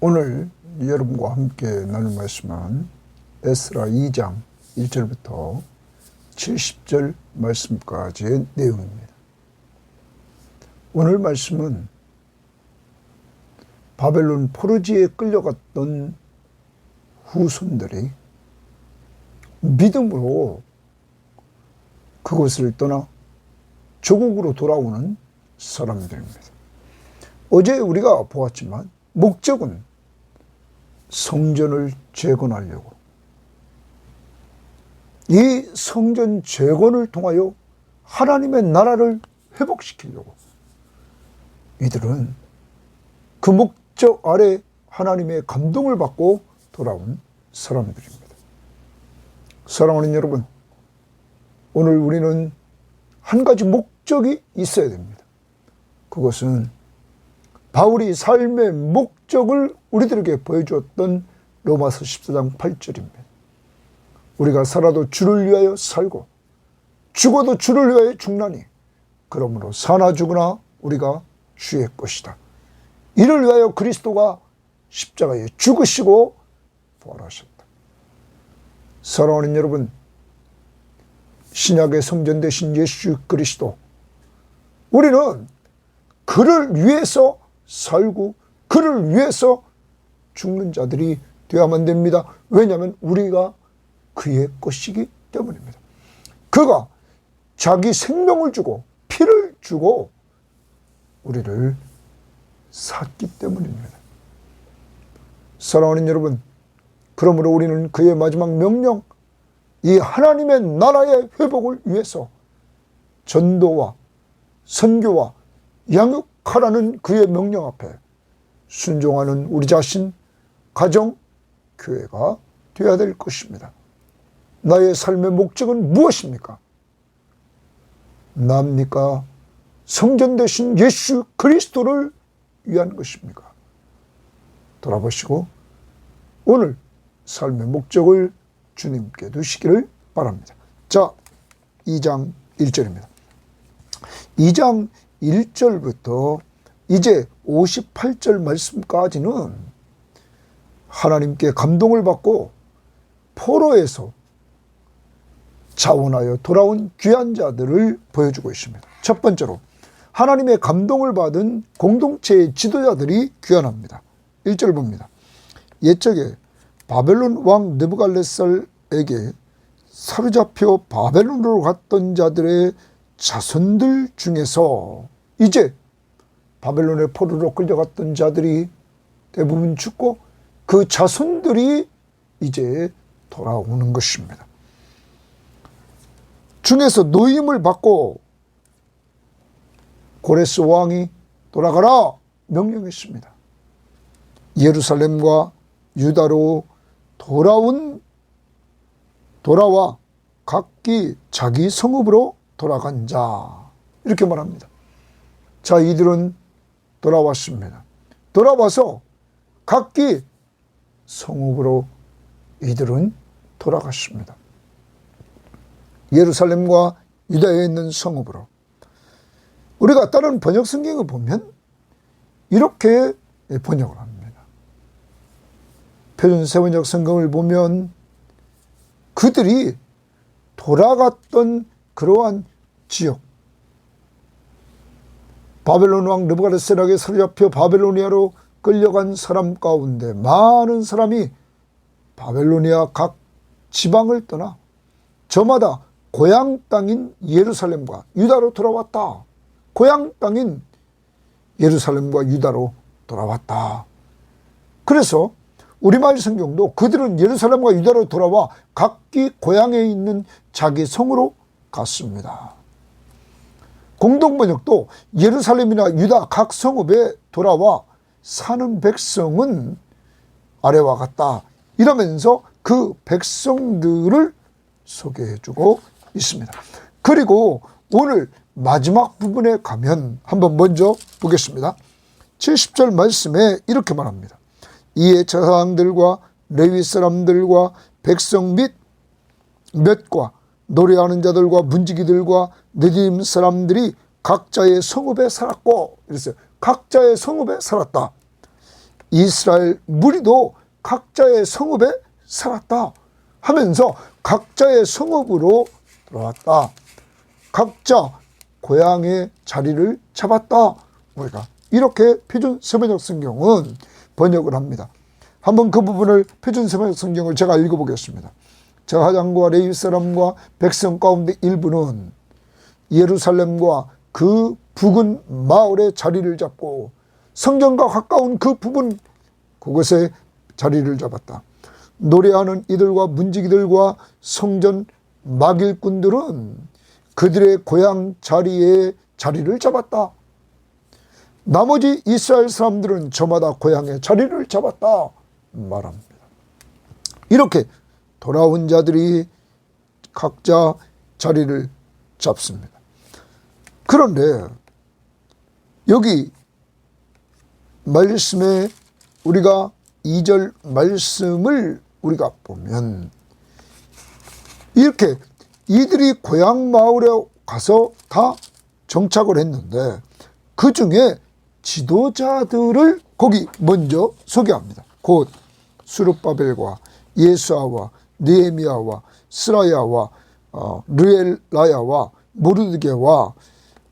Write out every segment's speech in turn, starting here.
오늘 여러분과 함께 나눌 말씀은 에스라 2장 1절부터 70절 말씀까지의 내용입니다. 오늘 말씀은 바벨론 포로지에 끌려갔던 후손들이 믿음으로 그곳을 떠나 조국으로 돌아오는 사람들입니다. 어제 우리가 보았지만 목적은 성전을 재건하려고, 이 성전 재건을 통하여 하나님의 나라를 회복시키려고 이들은 그 목적 아래 하나님의 감동을 받고 돌아온 사람들입니다. 사랑하는 여러분, 오늘 우리는 한 가지 목적이 있어야 됩니다. 그것은 바울이 삶의 목적을 우리들에게 보여주었던 로마서 14장 8절입니다. 우리가 살아도 주를 위하여 살고 죽어도 주를 위하여 죽나니 그러므로 사나 죽으나 우리가 주의 것이다. 이를 위하여 그리스도가 십자가에 죽으시고 부활하셨다. 사랑하는 여러분, 신약의 성전 되신 예수 그리스도, 우리는 그를 위해서 살고 그를 위해서 죽는 자들이 되어야만 됩니다. 왜냐하면 우리가 그의 것이기 때문입니다. 그가 자기 생명을 주고 피를 주고 우리를 샀기 때문입니다. 사랑하는 여러분, 그러므로 우리는 그의 마지막 명령, 이 하나님의 나라의 회복을 위해서 전도와 선교와 양육하라는 그의 명령 앞에 순종하는 우리 자신, 가정, 교회가 되어야 될 것입니다. 나의 삶의 목적은 무엇입니까? 나입니까? 성전 되신 예수 그리스도를 위한 것입니까? 돌아보시고 오늘 삶의 목적을 주님께 두시기를 바랍니다. 자, 2장 1절입니다. 2장 1절부터 이제 58절 말씀까지는 하나님께 감동을 받고 포로에서 자원하여 돌아온 귀한 자들을 보여주고 있습니다. 첫 번째로 하나님의 감동을 받은 공동체의 지도자들이 귀환합니다. 1절 봅니다. 옛적에 바벨론 왕 느부갓네살에게 사로잡혀 바벨론으로 갔던 자들의 자손들 중에서 이제 바벨론의 포로로 끌려갔던 자들이 대부분 죽고 그 자손들이 이제 돌아오는 것입니다. 중에서 노임을 받고 고레스 왕이 돌아가라 명령했습니다. 예루살렘과 유다로 돌아와 각기 자기 성읍으로 돌아간 자, 이렇게 말합니다. 자, 이들은 돌아왔습니다. 돌아와서 각기 성읍으로 이들은 돌아갔습니다. 예루살렘과 유다에 있는 성읍으로. 우리가 다른 번역 성경을 보면 이렇게 번역을 합니다. 표준 세번역 성경을 보면 그들이 돌아갔던 그러한 지역, 바벨론 왕 느부갓네살에게 사로잡혀 바벨로니아로 끌려간 사람 가운데 많은 사람이 바벨로니아 각 지방을 떠나 저마다 고향 땅인 예루살렘과 유다로 돌아왔다. 고향 땅인 예루살렘과 유다로 돌아왔다. 그래서 우리말 성경도 그들은 예루살렘과 유다로 돌아와 각기 고향에 있는 자기 성으로 갔습니다. 공동번역도 예루살렘이나 유다 각 성읍에 돌아와 사는 백성은 아래와 같다, 이러면서 그 백성들을 소개해주고 있습니다. 그리고 오늘 마지막 부분에 가면 한번 먼저 보겠습니다. 70절 말씀에 이렇게 말합니다. 이에 제사장들과 레위 사람들과 백성 및 몇과 노래하는 자들과 문지기들과 느디임 사람들이 각자의 성읍에 살았고, 이랬어요. 각자의 성읍에 살았다. 이스라엘 무리도 각자의 성읍에 살았다 하면서 각자의 성읍으로 들어왔다. 각자 고향의 자리를 잡았다. 우리가 이렇게 표준 세번역 성경은 번역을 합니다. 한번 그 부분을 표준 세번역 성경을 제가 읽어보겠습니다. 제사장과 레위 사람과 백성 가운데 일부는 예루살렘과 그 부근 마을에 자리를 잡고 성전과 가까운 그 부분 그곳에 자리를 잡았다. 노래하는 이들과 문지기들과 성전 막일꾼들은 그들의 고향 자리에 자리를 잡았다. 나머지 이스라엘 사람들은 저마다 고향에 자리를 잡았다 말합니다. 이렇게 돌아온 자들이 각자 자리를 잡습니다. 그런데 여기 말씀에 우리가 2절 말씀을 우리가 보면 이렇게 이들이 고향 마을에 가서 다 정착을 했는데 그 중에 지도자들을 거기 먼저 소개합니다. 곧 스룹바벨과 예수아와 느헤미야와 스라야와 르엘라야와 모르드게와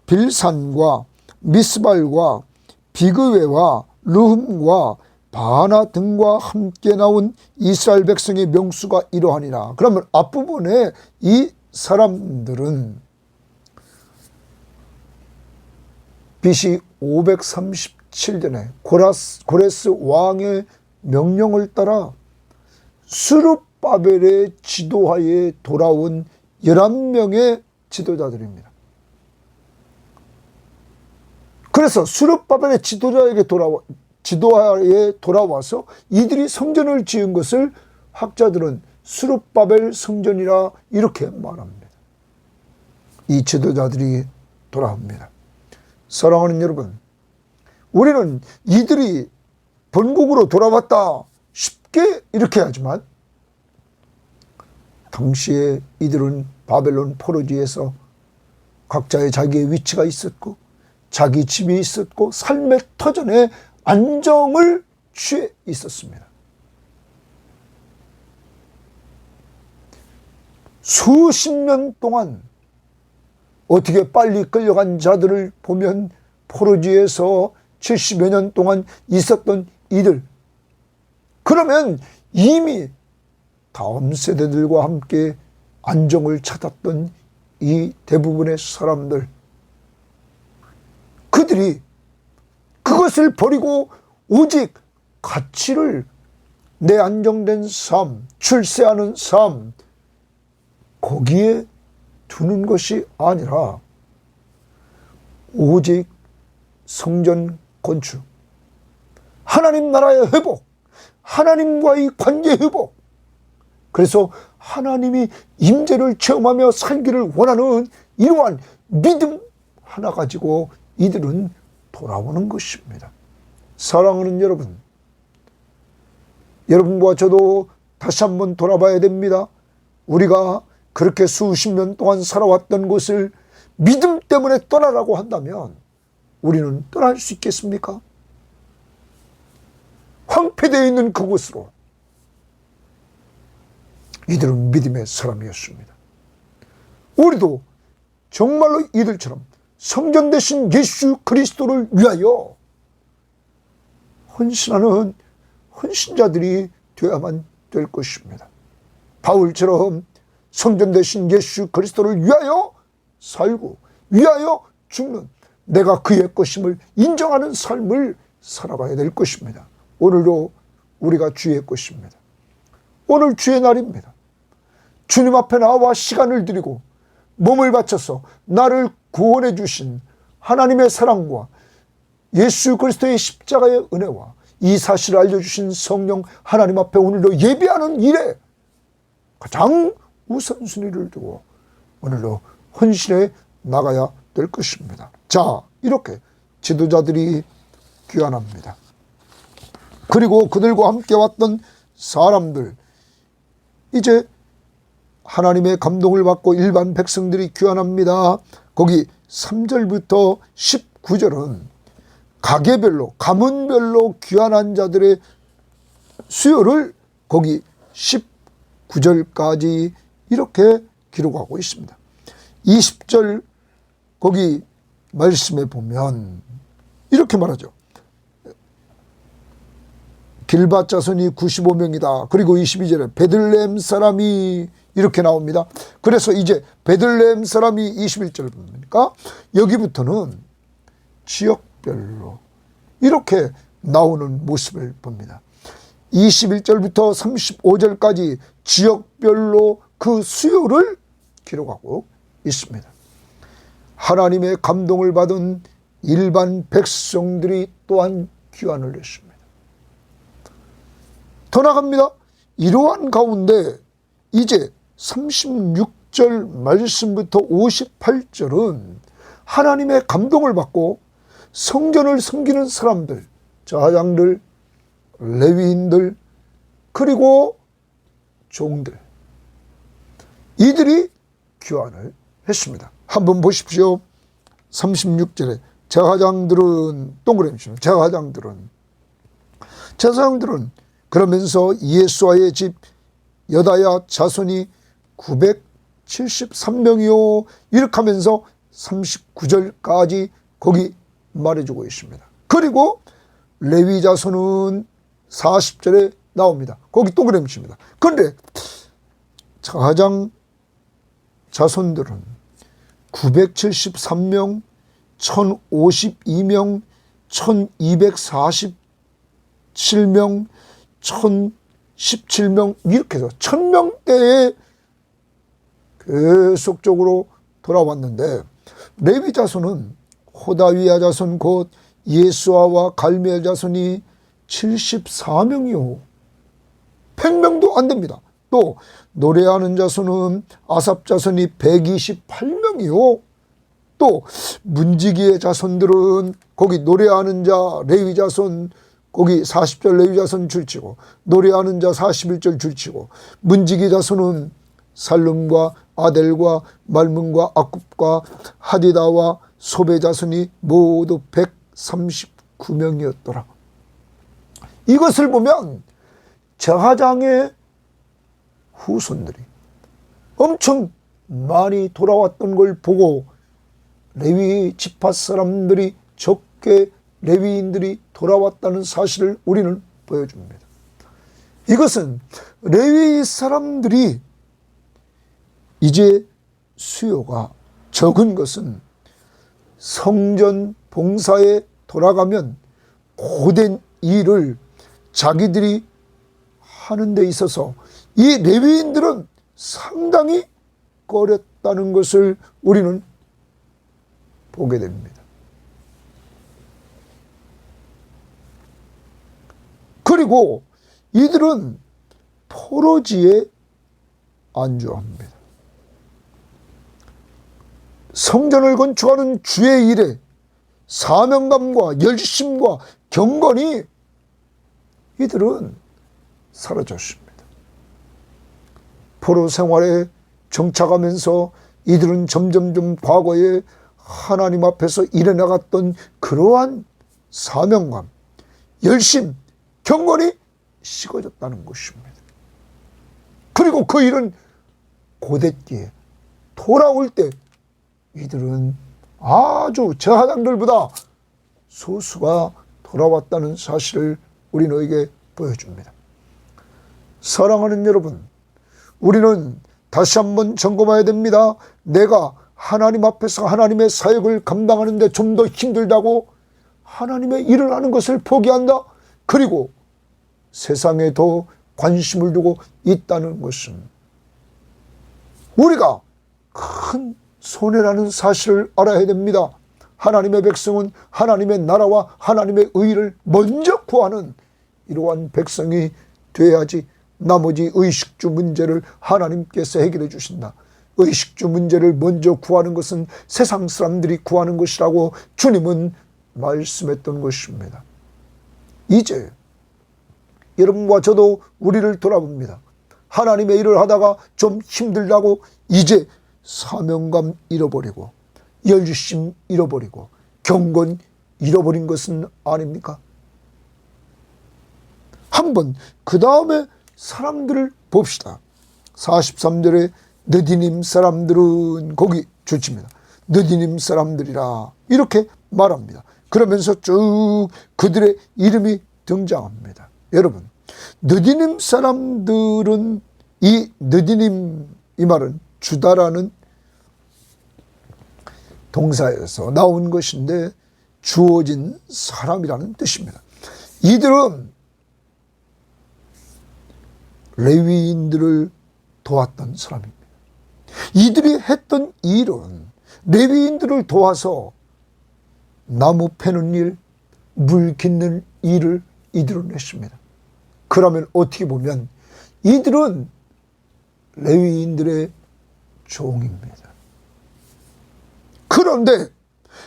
빌산과 미스발과 비그웨와 르흠과 바나 등과 함께 나온 이스라엘 백성의 명수가 이러하니라. 그러면 앞부분에 이 사람들은 BC 537년에 고레스 왕의 명령을 따라 스룹바벨의 지도하에 돌아온 11명의 지도자들입니다. 그래서 스룹바벨의 지도하에 돌아와서 이들이 성전을 지은 것을 학자들은 스룹바벨 성전이라 이렇게 말합니다. 이 지도자들이 돌아옵니다. 사랑하는 여러분, 우리는 이들이 본국으로 돌아왔다 쉽게 이렇게 하지만 당시에 이들은 바벨론 포로지에서 각자의 자기의 위치가 있었고 자기 집이 있었고 삶의 터전에 안정을 취해 있었습니다. 수십 년 동안 어떻게 빨리 끌려간 자들을 보면 포로지에서 70여 년 동안 있었던 이들, 그러면 이미 다음 세대들과 함께 안정을 찾았던 이 대부분의 사람들, 그들이 그것을 버리고 오직 가치를 내 안정된 삶, 출세하는 삶, 거기에 두는 것이 아니라 오직 성전 건축, 하나님 나라의 회복, 하나님과의 관계 회복, 그래서 하나님이 임재를 체험하며 살기를 원하는 이러한 믿음 하나 가지고 이들은 돌아오는 것입니다. 사랑하는 여러분, 여러분과 저도 다시 한번 돌아봐야 됩니다. 우리가 그렇게 수십 년 동안 살아왔던 곳을 믿음 때문에 떠나라고 한다면 우리는 떠날 수 있겠습니까? 황폐되어 있는 그곳으로. 이들은 믿음의 사람이었습니다. 우리도 정말로 이들처럼 성전 되신 예수 그리스도를 위하여 헌신하는 헌신자들이 되어야만 될 것입니다. 바울처럼 성전 되신 예수 그리스도를 위하여 살고 위하여 죽는 내가 그의 것임을 인정하는 삶을 살아가야 될 것입니다. 오늘도 우리가 주의 것입니다. 오늘 주의 날입니다. 주님 앞에 나와 시간을 드리고 몸을 바쳐서 나를 구원해 주신 하나님의 사랑과 예수 그리스도의 십자가의 은혜와 이 사실을 알려주신 성령 하나님 앞에 오늘도 예배하는 일에 가장 우선순위를 두고 오늘도 헌신해 나가야 될 것입니다. 자, 이렇게 지도자들이 귀환합니다. 그리고 그들과 함께 왔던 사람들, 이제 하나님의 감동을 받고 일반 백성들이 귀환합니다. 거기 3절부터 19절은 가게별로, 가문별로 귀환한 자들의 수요를 거기 19절까지 이렇게 기록하고 있습니다. 20절 거기 말씀에 보면 이렇게 말하죠. 길밧 자손이 95명이다. 그리고 22절에 베들레헴 사람이 이렇게 나옵니다. 그래서 이제 베들레헴 사람이 21절 보니까 여기부터는 지역별로 이렇게 나오는 모습을 봅니다. 21절부터 35절까지 지역별로 그 수요를 기록하고 있습니다. 하나님의 감동을 받은 일반 백성들이 또한 귀환을 했습니다. 더 나갑니다. 이러한 가운데 이제 36절 말씀부터 58절은 하나님의 감동을 받고 성전을 섬기는 사람들, 제사장들, 레위인들, 그리고 종들, 이들이 귀환을 했습니다. 한번 보십시오. 36절에 제사장들은 동그라미 칩니다. 제사장들은 그러면서 예수아의 집 여다야 자손이 973명이요 이렇게 하면서 39절까지 거기 말해주고 있습니다. 그리고 레위 자손은 40절에 나옵니다. 거기 동그라미 칩니다. 그런데 제사장 자손들은 973명, 1052명, 1247명, 1017명 이렇게 해서 1000명대에 계속적으로 돌아왔는데 레위 자손은 호다위야 자손 곧 예수아와 갈미엘 자손이 74명이요. 100명도 안 됩니다. 또 노래하는 자손은 아삽 자손이 128명이요. 또 문지기의 자손들은 거기 노래하는 자 레위 자손 거기 40절 레위 자손 줄치고 노래하는 자 41절 줄치고 문지기 자손은 살룸과 아델과 말문과 아굽과 하디다와 소베 자손이 모두 139명이었더라. 이것을 보면 제사장의 후손들이 엄청 많이 돌아왔던 걸 보고 레위 지파 사람들이 적게 레위인들이 돌아왔다는 사실을 우리는 보여줍니다. 이것은 레위 사람들이 이제 수요가 적은 것은 성전 봉사에 돌아가면 고된 일을 자기들이 하는 데 있어서 이 레위인들은 상당히 꺼렸다는 것을 우리는 보게 됩니다. 그리고 이들은 포로지에 안주합니다. 성전을 건축하는 주의 일에 사명감과 열심과 경건이 이들은 사라졌습니다. 포로 생활에 정착하면서 이들은 점점점 과거에 하나님 앞에서 일어나갔던 그러한 사명감, 열심, 경건이 식어졌다는 것입니다. 그리고 그 일은 고대기에 돌아올 때 이들은 아주 제사장들보다 소수가 돌아왔다는 사실을 우리 너에게 보여줍니다. 사랑하는 여러분, 우리는 다시 한번 점검해야 됩니다. 내가 하나님 앞에서 하나님의 사역을 감당하는 데 좀 더 힘들다고 하나님의 일을 하는 것을 포기한다. 그리고 세상에 더 관심을 두고 있다는 것은 우리가 큰 손해라는 사실을 알아야 됩니다. 하나님의 백성은 하나님의 나라와 하나님의 의를 먼저 구하는 이러한 백성이 돼야지 나머지 의식주 문제를 하나님께서 해결해 주신다. 의식주 문제를 먼저 구하는 것은 세상 사람들이 구하는 것이라고 주님은 말씀했던 것입니다. 이제 여러분과 저도 우리를 돌아봅니다. 하나님의 일을 하다가 좀 힘들다고 이제 사명감 잃어버리고 열심 잃어버리고 경건 잃어버린 것은 아닙니까? 한번 그 다음에 사람들을 봅시다. 43절에 느디님 사람들은 거기 주칩니다. 느디님 사람들이라 이렇게 말합니다. 그러면서 쭉 그들의 이름이 등장합니다. 여러분, 느디님 사람들은 이 느디님 이 말은 주다라는 동사에서 나온 것인데 주어진 사람이라는 뜻입니다. 이들은 레위인들을 도왔던 사람입니다. 이들이 했던 일은 레위인들을 도와서 나무 패는 일, 물 깃는 일을 이들은 했습니다. 그러면 어떻게 보면 이들은 레위인들의 종입니다. 그런데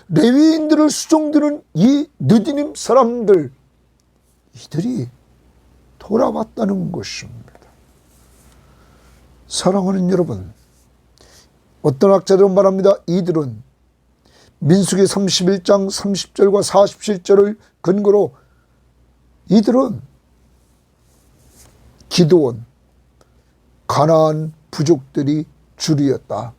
레위인들을 수종드는 이 느디님 사람들, 이들이 돌아왔다는 것입니다. 사랑하는 여러분, 어떤 학자들은 말합니다. 이들은 민수기 31장 30절과 47절을 근거로 이들은 기드온, 가나안 부족들이 줄이었다.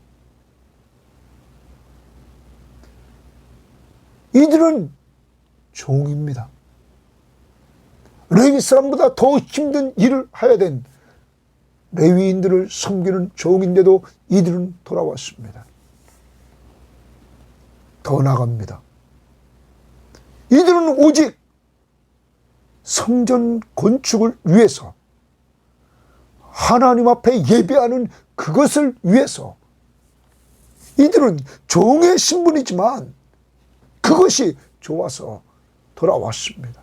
이들은 종입니다. 레위 사람보다 더 힘든 일을 해야 된 레위인들을 섬기는 종인데도 이들은 돌아왔습니다. 더 나갑니다. 이들은 오직 성전 건축을 위해서, 하나님 앞에 예배하는 그것을 위해서, 이들은 종의 신분이지만 그것이 좋아서 돌아왔습니다.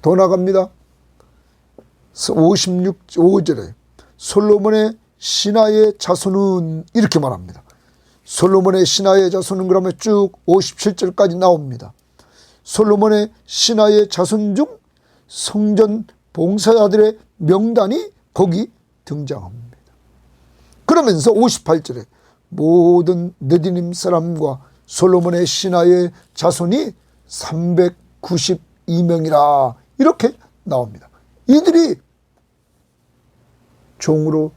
더 나갑니다. 56절에 솔로몬의 신하의 자손은 이렇게 말합니다. 솔로몬의 신하의 자손은 그러면 쭉 57절까지 나옵니다. 솔로몬의 신하의 자손 중 성전 봉사자들의 명단이 거기 등장합니다. 그러면서 58절에 모든 느디님 사람과 솔로몬의 신하의 자손이 392명이라 이렇게 나옵니다. 이들이 종으로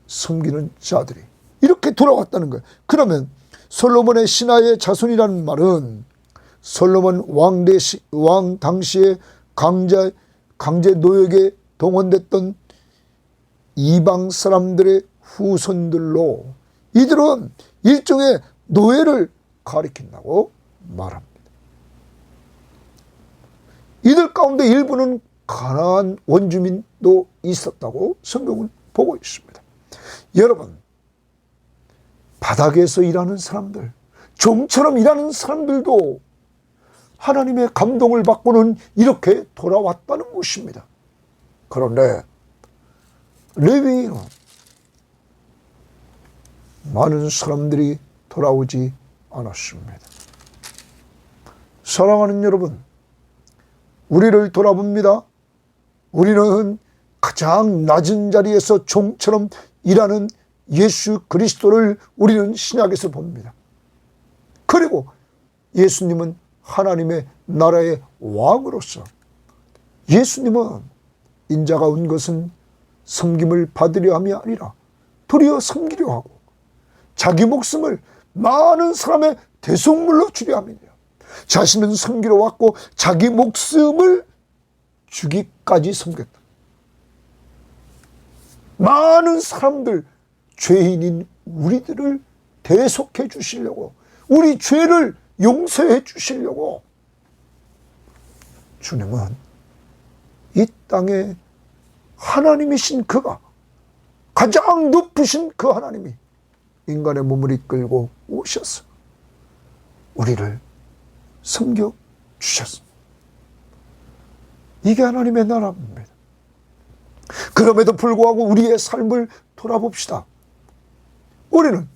섬기는 자들이 이렇게 돌아왔다는 거예요. 그러면 솔로몬의 신하의 자손이라는 말은 솔로몬 왕 당시에 강제 노역에 동원됐던 이방 사람들의 후손들로 이들은 일종의 노예를 가리킨다고 말합니다. 이들 가운데 일부는 가나안 원주민도 있었다고 성경은 보고 있습니다. 여러분, 바닥에서 일하는 사람들, 종처럼 일하는 사람들도 하나님의 감동을 받고는 이렇게 돌아왔다는 것입니다. 그런데 레위인은 많은 사람들이 돌아오지 않았습니다. 사랑하는 여러분, 우리를 돌아봅니다. 우리는 가장 낮은 자리에서 종처럼 일하는 예수 그리스도를 우리는 신약에서 봅니다. 그리고 예수님은 하나님의 나라의 왕으로서, 예수님은 인자가 온 것은 섬김을 받으려 함이 아니라 도리어 섬기려 하고 자기 목숨을 많은 사람의 대속물로 주려 함이며 자신은 섬기러 왔고 자기 목숨을 주기까지 섬겼다. 많은 사람들, 죄인인 우리들을 대속해 주시려고, 우리 죄를 용서해 주시려고 주님은 이 땅에 하나님이신 그가, 가장 높으신 그 하나님이 인간의 몸을 이끌고 오셔서 우리를 섬겨 주셨습니다. 이게 하나님의 나라입니다. 그럼에도 불구하고 우리의 삶을 돌아봅시다. 우리는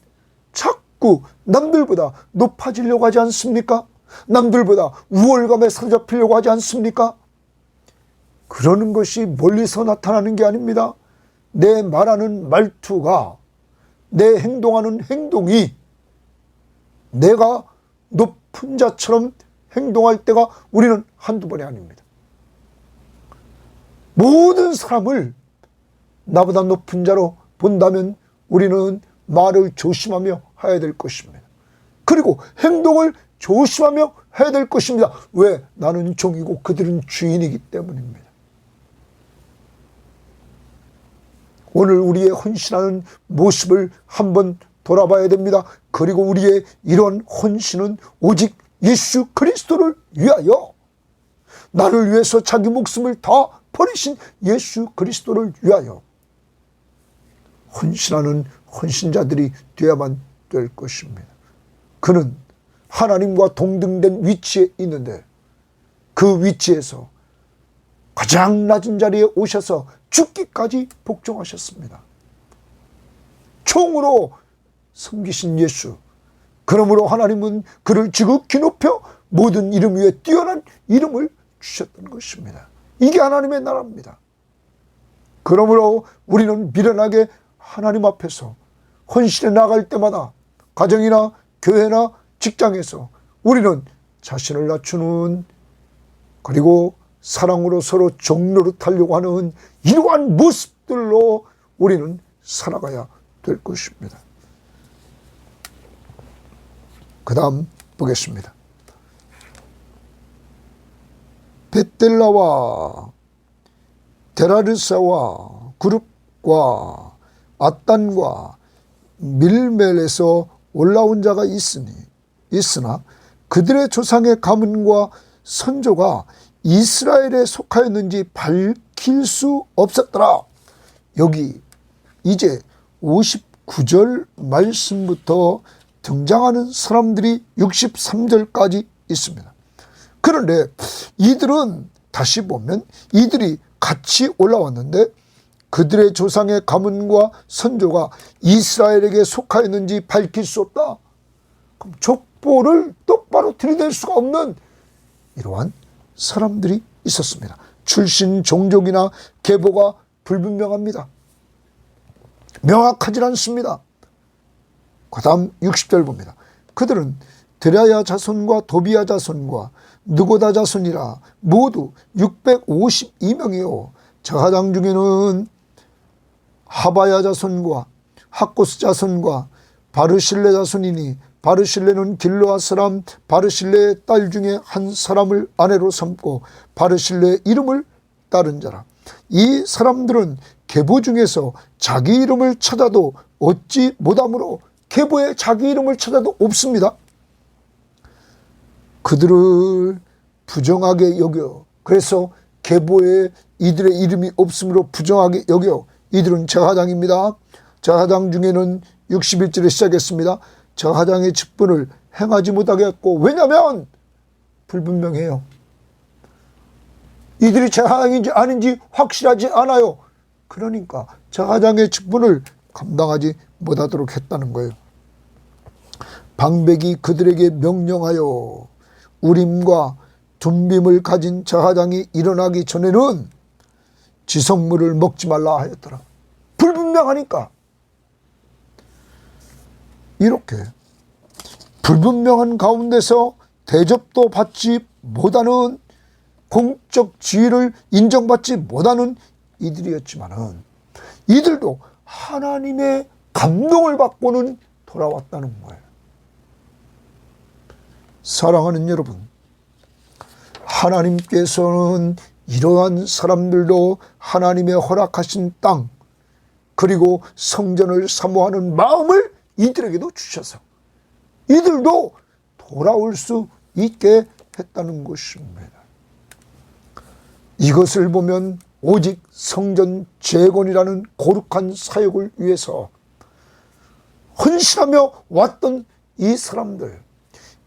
자꾸 남들보다 높아지려고 하지 않습니까? 남들보다 우월감에 사로잡히려고 하지 않습니까? 그러는 것이 멀리서 나타나는 게 아닙니다. 내 말하는 말투가, 내 행동하는 행동이 내가 높은 자처럼 행동할 때가 우리는 한두 번이 아닙니다. 모든 사람을 나보다 높은 자로 본다면 우리는 말을 조심하며 해야 될 것입니다. 그리고 행동을 조심하며 해야 될 것입니다. 왜? 나는 종이고 그들은 주인이기 때문입니다. 오늘 우리의 헌신하는 모습을 한번 돌아봐야 됩니다. 그리고 우리의 이런 헌신은 오직 예수 그리스도를 위하여, 나를 위해서 자기 목숨을 다 버리신 예수 그리스도를 위하여 헌신하는 헌신자들이 되어야만 될 것입니다. 그는 하나님과 동등된 위치에 있는데 그 위치에서 가장 낮은 자리에 오셔서 죽기까지 복종하셨습니다. 총으로 섬기신 예수, 그러므로 하나님은 그를 지극히 높여 모든 이름 위에 뛰어난 이름을 주셨던 것입니다. 이게 하나님의 나라입니다. 그러므로 우리는 미련하게 하나님 앞에서 헌신해 나갈 때마다 가정이나 교회나 직장에서 우리는 자신을 낮추는, 그리고 사랑으로 서로 종노릇하려고 하는 이러한 모습들로 우리는 살아가야 될 것입니다. 그 다음 보겠습니다. 벳델라와 데라르사와 그룹과 아단과 밀멜에서 올라온 자가 있으나 그들의 조상의 가문과 선조가 이스라엘에 속하였는지 밝힐 수 없었더라. 여기 이제 59절 말씀부터 등장하는 사람들이 63절까지 있습니다. 그런데 이들은 다시 보면 이들이 같이 올라왔는데 그들의 조상의 가문과 선조가 이스라엘에게 속하였는지 밝힐 수 없다. 그럼 족보를 똑바로 들이댈 수가 없는 이러한 사람들이 있었습니다. 출신 종족이나 계보가 불분명합니다. 명확하지 않습니다. 그 다음 60절 봅니다. 그들은 드라야 자손과 도비야 자손과 느고다 자손이라 모두 652명이요 저하장 중에는 하바야 자손과 학고스 자손과 바르실레 자손이니 바르실레는 길르앗 사람 바르실레의 딸 중에 한 사람을 아내로 삼고 바르실레의 이름을 따른 자라. 이 사람들은 계보 중에서 자기 이름을 찾아도 얻지 못하므로 계보에 자기 이름을 찾아도 없습니다. 그들을 부정하게 여겨, 그래서 계보에 이들의 이름이 없으므로 부정하게 여겨 이들은 제하장입니다. 제하장 중에는 61절에 시작했습니다. 제하장의 직분을 행하지 못하게 했고, 왜냐하면 불분명해요. 이들이 제하장인지 아닌지 확실하지 않아요. 그러니까 제하장의 직분을 감당하지 못하도록 했다는 거예요. 방백이 그들에게 명령하여 우림과 둠빔을 가진 제하장이 일어나기 전에는 지성물을 먹지 말라 하였더라. 불분명하니까. 이렇게 불분명한 가운데서 대접도 받지 못하는, 공적 지위를 인정받지 못하는 이들이었지만은 이들도 하나님의 감동을 받고는 돌아왔다는 거예요. 사랑하는 여러분, 하나님께서는 이러한 사람들도 하나님의 허락하신 땅, 그리고 성전을 사모하는 마음을 이들에게도 주셔서 이들도 돌아올 수 있게 했다는 것입니다. 이것을 보면 오직 성전 재건이라는 거룩한 사역을 위해서 헌신하며 왔던 이 사람들,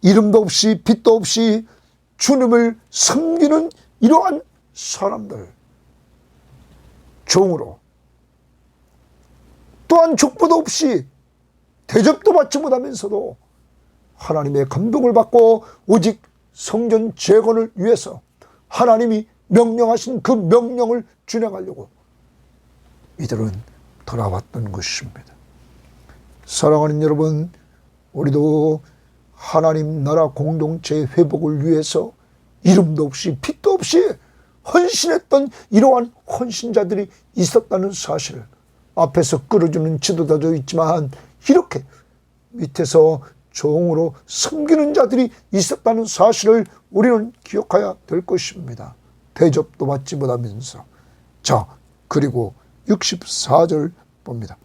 이름도 없이 빛도 없이 주님을 섬기는 이러한 사람들, 종으로 또한 족보도 없이 대접도 받지 못하면서도 하나님의 감동을 받고 오직 성전 재건을 위해서 하나님이 명령하신 그 명령을 준행하려고 이들은 돌아왔던 것입니다. 사랑하는 여러분, 우리도 하나님 나라 공동체의 회복을 위해서 이름도 없이 빛도 없이 헌신했던 이러한 헌신자들이 있었다는 사실을, 앞에서 끌어주는 지도자도 있지만 이렇게 밑에서 종으로 섬기는 자들이 있었다는 사실을 우리는 기억해야 될 것입니다. 대접도 받지 못하면서. 자, 그리고 64절 봅니다.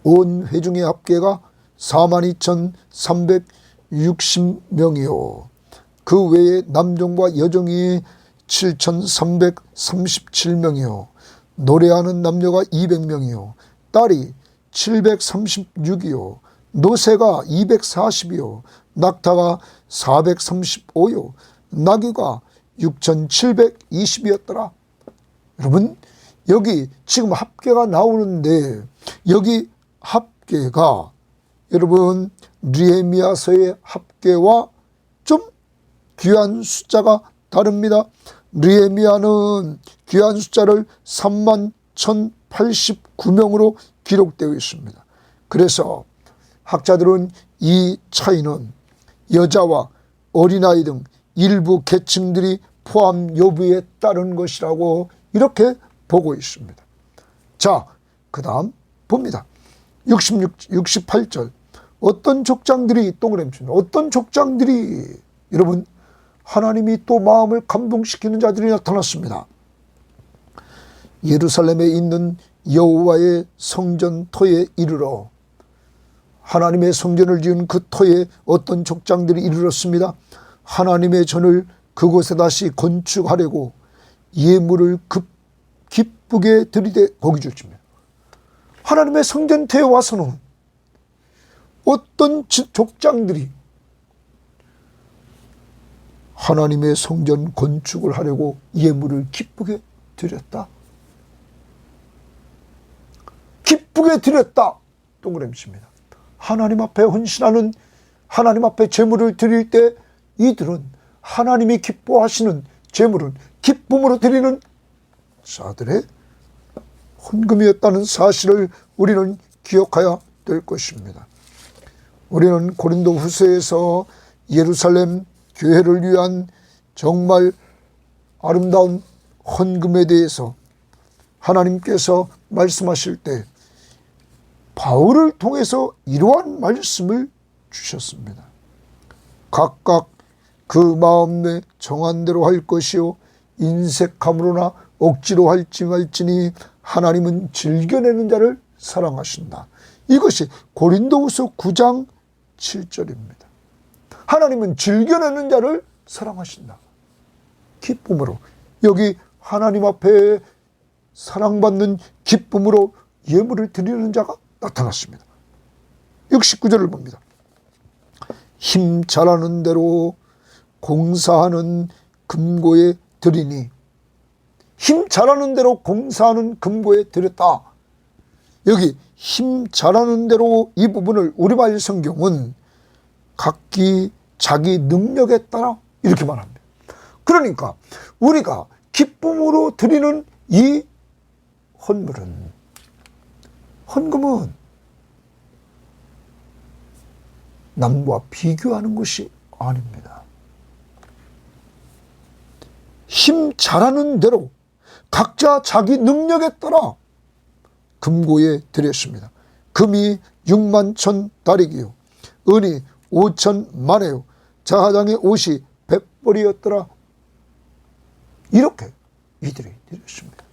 온 회중의 합계가 42,360명이요 그 외에 남종과 여종이 7,337명이요 노래하는 남녀가 200명이요 딸이 736이요 노새가 240이요 낙타가 435요 나귀가 6,720이었더라. 여러분, 여기 지금 합계가 나오는데 여기 합계가 여러분 느헤미야서의 합계와 좀 귀한 숫자가 다릅니다. 느헤미야는 귀한 숫자를 31,089명으로 기록되어 있습니다. 그래서 학자들은 이 차이는 여자와 어린아이 등 일부 계층들이 포함 여부에 따른 것이라고 이렇게 보고 있습니다. 자, 그 다음 봅니다. 68절. 어떤 족장들이 동그라미 칩니다. 어떤 족장들이, 여러분, 하나님이 또 마음을 감동시키는 자들이 나타났습니다. 예루살렘에 있는 여호와의 성전 터에 이르러, 하나님의 성전을 지은 그 터에 어떤 족장들이 이르렀습니다. 하나님의 전을 그곳에 다시 건축하려고 예물을 기쁘게 들이대 거기 주십니다. 하나님의 성전터에 와서는 어떤 족장들이 하나님의 성전 건축을 하려고 예물을 기쁘게 드렸다. 기쁘게 드렸다. 동그라미 칩니다. 하나님 앞에 헌신하는, 하나님 앞에 제물을 드릴 때 이들은 하나님이 기뻐하시는 제물은 기쁨으로 드리는 자들의 헌금이었다는 사실을 우리는 기억해야 될 것입니다. 우리는 고린도 후서에서 예루살렘 교회를 위한 정말 아름다운 헌금에 대해서 하나님께서 말씀하실 때 바울을 통해서 이러한 말씀을 주셨습니다. 각각 그 마음에 정한 대로 할 것이요 인색함으로나 억지로 할지 말지니 하나님은 즐겨내는 자를 사랑하신다. 이것이 고린도후서 9장 7절입니다. 하나님은 즐겨내는 자를 사랑하신다. 기쁨으로, 여기 하나님 앞에 사랑받는 기쁨으로 예물을 드리는 자가 나타났습니다. 69절을 봅니다. 힘 잘하는 대로 공사하는 금고에 드리니, 힘 잘하는 대로 공사하는 금고에 드렸다. 여기 힘 잘하는 대로 이 부분을 우리말 성경은 각기 자기 능력에 따라 이렇게 말합니다. 그러니까 우리가 기쁨으로 드리는 이 헌금은 남과 비교하는 것이 아닙니다. 힘 잘하는 대로 각자 자기 능력에 따라 금고에 드렸습니다. 금이 61,000다리기요 은이 5,000만회요 자하장의 옷이 100벌이었더라. 이렇게 이들이 드렸습니다.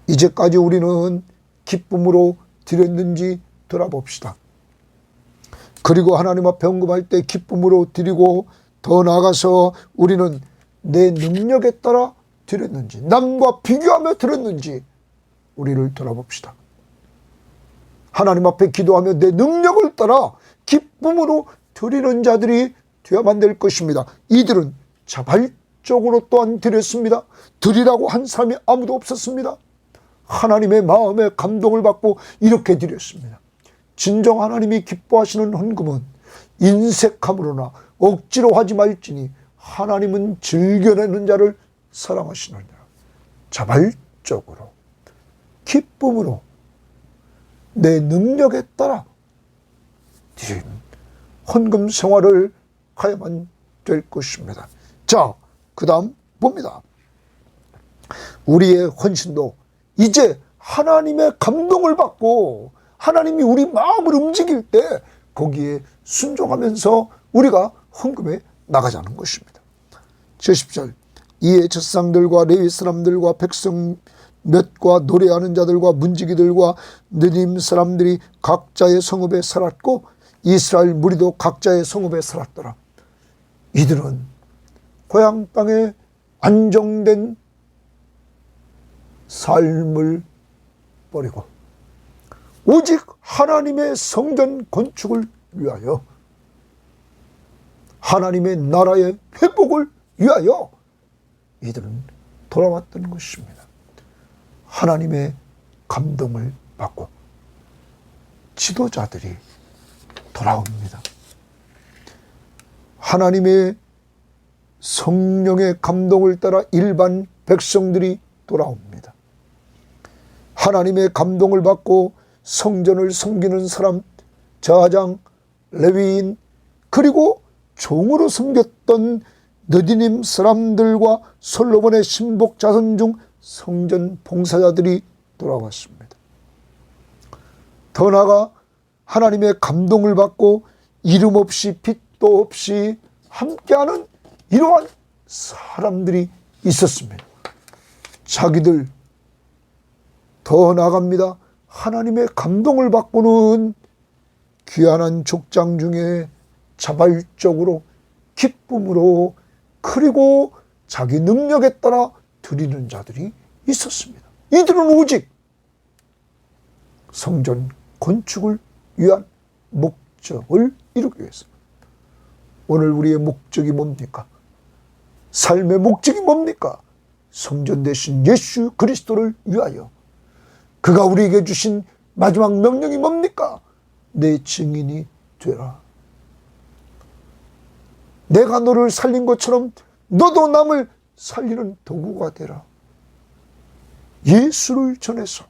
이제까지 우리는 기쁨으로 드렸는지 돌아봅시다. 그리고 하나님 앞에 헌금할 때 기쁨으로 드리고, 더 나아가서 우리는 내 능력에 따라 드렸는지, 남과 비교하며 드렸는지 우리를 돌아봅시다. 하나님 앞에 기도하며 내 능력을 따라 기쁨으로 드리는 자들이 되어야만 될 것입니다. 이들은 자발적으로 또한 드렸습니다. 드리라고 한 사람이 아무도 없었습니다. 하나님의 마음에 감동을 받고 이렇게 드렸습니다. 진정 하나님이 기뻐하시는 헌금은 인색함으로나 억지로 하지 말지니 하나님은 즐겨내는 자를 사랑하시느니라. 자발적으로 기쁨으로 내 능력에 따라 드리는 헌금 생활을 해야만 될 것입니다. 자, 그 다음 봅니다. 우리의 헌신도 이제 하나님의 감동을 받고 하나님이 우리 마음을 움직일 때 거기에 순종하면서 우리가 헌금에 나가자는 것입니다. 제10절 이에 젖상들과 레위 사람들과 백성 몇과 노래하는 자들과 문지기들과 느림 사람들이 각자의 성읍에 살았고 이스라엘 무리도 각자의 성읍에 살았더라. 이들은 고향 땅에 안정된 삶을 버리고 오직 하나님의 성전 건축을 위하여 하나님의 나라의 회복을 위하여 이들은 돌아왔던 것입니다. 하나님의 감동을 받고 지도자들이 돌아옵니다. 하나님의 성령의 감동을 따라 일반 백성들이 돌아옵니다. 하나님의 감동을 받고 성전을 섬기는 사람, 제사장, 레위인, 그리고 종으로 섬겼던 느디님 사람들과 솔로몬의 신복 자손 중 성전 봉사자들이 돌아왔습니다. 더 나아가 하나님의 감동을 받고 이름 없이 빛도 없이 함께하는 이러한 사람들이 있었습니다. 자기들 더 나아갑니다. 하나님의 감동을 받고는 귀환한 족장 중에 자발적으로 기쁨으로 그리고 자기 능력에 따라 드리는 자들이 있었습니다. 이들은 오직 성전 건축을 위한 목적을 이루기 위해서. 오늘 우리의 목적이 뭡니까? 삶의 목적이 뭡니까? 성전 대신 예수 그리스도를 위하여. 그가 우리에게 주신 마지막 명령이 뭡니까? 내 증인이 되라. 내가 너를 살린 것처럼 너도 남을 살리는 도구가 되라. 예수를 전해서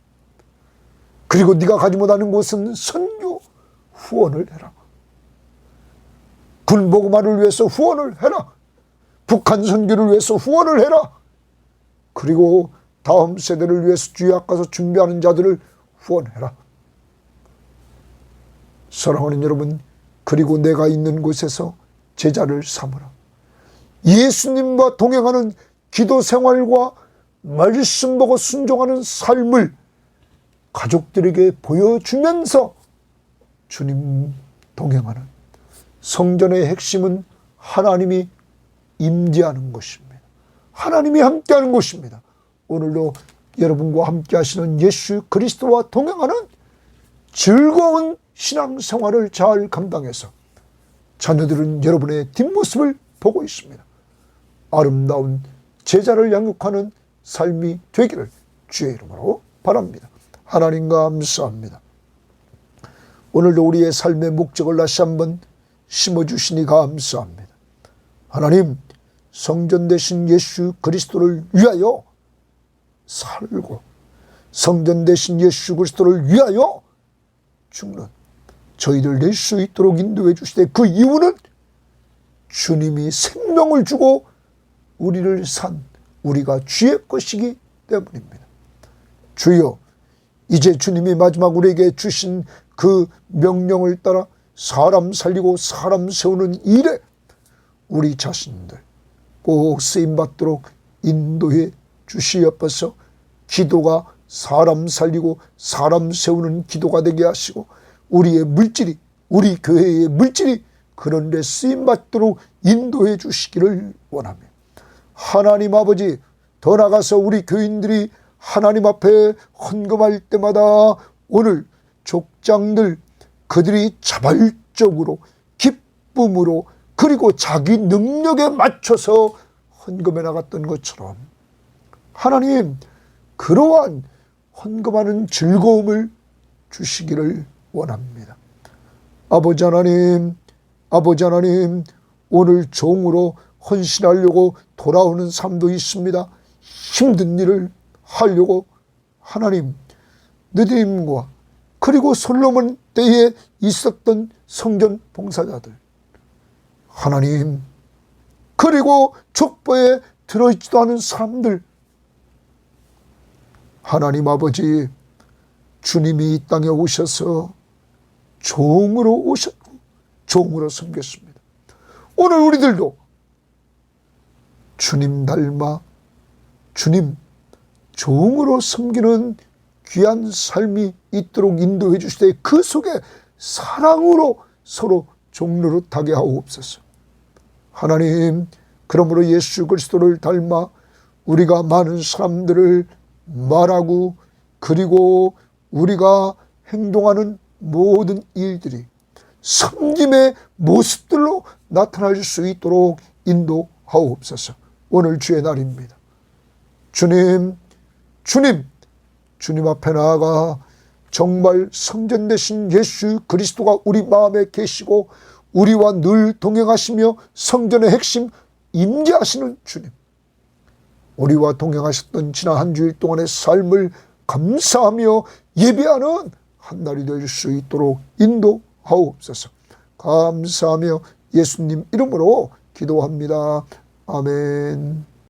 그리고 네가 가지 못하는 곳은 선교 후원을 해라. 군복음화를 위해서 후원을 해라. 북한 선교를 위해서 후원을 해라. 그리고 다음 세대를 위해서 주약 가서 준비하는 자들을 후원해라. 사랑하는 여러분, 그리고 내가 있는 곳에서 제자를 삼으라. 예수님과 동행하는 기도 생활과 말씀 보고 순종하는 삶을 가족들에게 보여주면서 주님 동행하는 성전의 핵심은 하나님이 임재하는 것입니다. 하나님이 함께하는 것입니다. 오늘도 여러분과 함께 하시는 예수 그리스도와 동행하는 즐거운 신앙생활을 잘 감당해서 자녀들은 여러분의 뒷모습을 보고 있습니다. 아름다운 제자를 양육하는 삶이 되기를 주의 이름으로 바랍니다. 하나님 감사합니다. 오늘도 우리의 삶의 목적을 다시 한번 심어주시니 감사합니다. 하나님, 성전 대신 예수 그리스도를 위하여 살고 성전 대신 예수 그리스도를 위하여 죽는 저희들 낼 수 있도록 인도해 주시되, 그 이유는 주님이 생명을 주고 우리를 산 우리가 주의 것이기 때문입니다. 주여, 이제 주님이 마지막 우리에게 주신 그 명령을 따라 사람 살리고 사람 세우는 일에 우리 자신들 꼭 쓰임받도록 인도해 주시옵소서. 기도가 사람 살리고 사람 세우는 기도가 되게 하시고 우리의 물질이, 우리 교회의 물질이 그런 데 쓰임받도록 인도해 주시기를 원하며, 하나님 아버지, 더 나아가서 우리 교인들이 하나님 앞에 헌금할 때마다 오늘 족장들 그들이 자발적으로 기쁨으로 그리고 자기 능력에 맞춰서 헌금해 나갔던 것처럼 하나님, 그러한 헌금하는 즐거움을 주시기를 원합니다. 아버지 하나님, 아버지 하나님, 오늘 종으로 헌신하려고 돌아오는 삶도 있습니다. 힘든 일을 하려고 하나님, 느디님과 그리고 솔로몬 때에 있었던 성전 봉사자들, 하나님, 그리고 족보에 들어있지도 않은 사람들, 하나님 아버지, 주님이 이 땅에 오셔서 종으로 오셨고 종으로 섬겼습니다. 오늘 우리들도 주님 닮아 주님 종으로 섬기는 귀한 삶이 있도록 인도해 주시되 그 속에 사랑으로 서로 종노릇하게 하옵소서. 하나님, 그러므로 예수 그리스도를 닮아 우리가 많은 사람들을 말하고 그리고 우리가 행동하는 모든 일들이 섬김의 모습들로 나타날 수 있도록 인도하옵소서. 오늘 주의 날입니다. 주님 앞에 나아가 정말 성전 되신 예수 그리스도가 우리 마음에 계시고 우리와 늘 동행하시며 성전의 핵심 임재하시는 주님, 우리와 동행하셨던 지난 한 주일 동안의 삶을 감사하며 예배하는 한 날이 될 수 있도록 인도하옵소서. 감사하며 예수님 이름으로 기도합니다. 아멘.